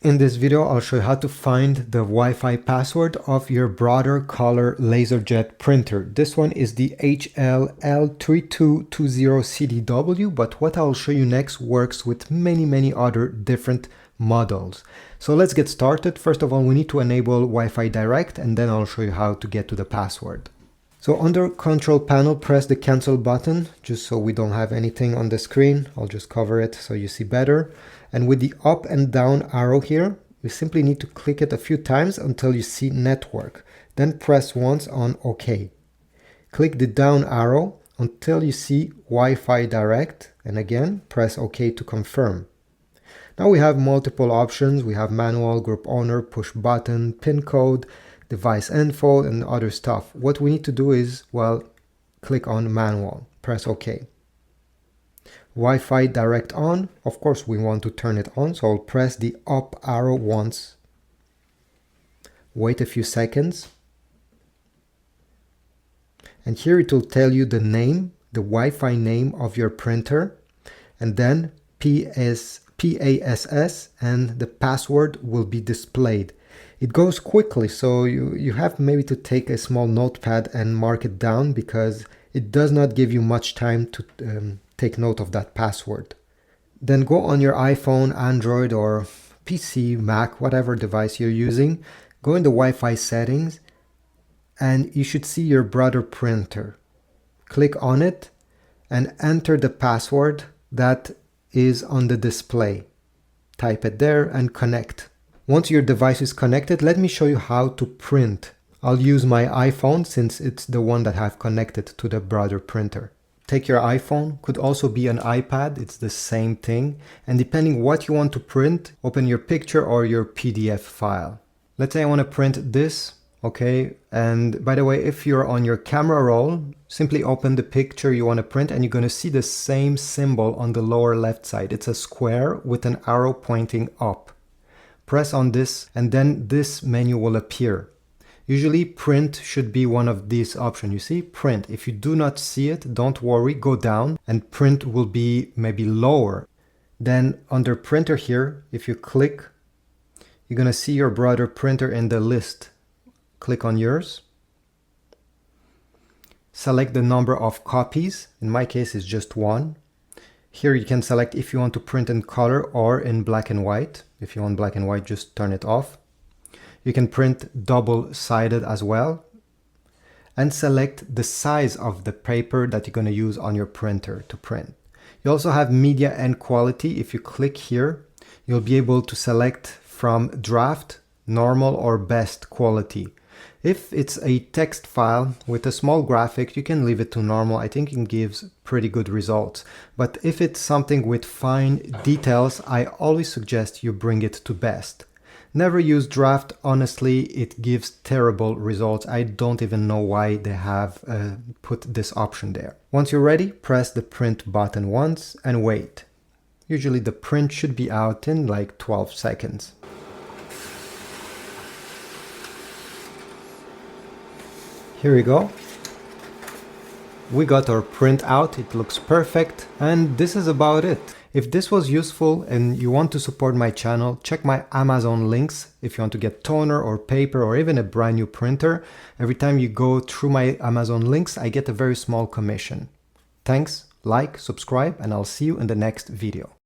In this video, I'll show you how to find the Wi-Fi password of your Brother color LaserJet printer. This one is the HL-L3220CDW, but what I'll show you next works with many other different models. So let's get started. First of all, we need to enable Wi-Fi Direct, and then I'll show you how to get to the password. So under Control Panel, press the Cancel button, just so we don't have anything on the screen. I'll just cover it so you see better. And with the up and down arrow here, you simply need to click it a few times until you see Network. Then press once on OK. Click the down arrow until you see Wi-Fi Direct, and again, press OK to confirm. Now we have multiple options. We have manual, group owner, push button, pin code, device info, and other stuff. What we need to do is, well, click on manual, press OK. Wi-Fi Direct on, of course we want to turn it on, so I'll press the up arrow once. Wait a few seconds. And here it will tell you the name, the Wi-Fi name of your printer, and then PASS, and the password will be displayed. It goes quickly, so you have maybe to take a small notepad and mark it down, because it does not give you much time to take note of that password. Then go on your iPhone, Android, or PC, Mac, whatever device you're using. Go in the Wi-Fi settings, and you should see your Brother printer. Click on it and enter the password that is on the display. Type it there and connect. Once your device is connected, let me show you how to print. I'll use my iPhone since it's the one that I've connected to the Brother printer. Take your iPhone, could also be an iPad, it's the same thing. And depending what you want to print, open your picture or your PDF file. Let's say I want to print this, okay? And by the way, if you're on your camera roll, simply open the picture you want to print and you're going to see the same symbol on the lower left side. It's a square with an arrow pointing up. Press on this and then this menu will appear. Usually print should be one of these options. You see, print. If you do not see it, don't worry, go down and print will be maybe lower. Then under printer here, if you click, you're going to see your Brother printer in the list. Click on yours. Select the number of copies. In my case, it's just one. Here you can select if you want to print in color or in black and white. If you want black and white, just turn it off. You can print double-sided as well. And select the size of the paper that you're going to use on your printer to print. You also have media and quality. If you click here, you'll be able to select from draft, normal, or best quality. If it's a text file with a small graphic, you can leave it to normal. I think it gives pretty good results. But if it's something with fine details, I always suggest you bring it to best. Never use draft. Honestly, it gives terrible results. I don't even know why they have put this option there. Once you're ready, press the print button once and wait. Usually the print should be out in like 12 seconds. Here we go. We got our print out, it looks perfect, and this is about it. If this was useful and you want to support my channel, check my Amazon links if you want to get toner or paper or even a brand new printer. Every time you go through my Amazon links, I get a very small commission. Thanks, like, subscribe, and I'll see you in the next video.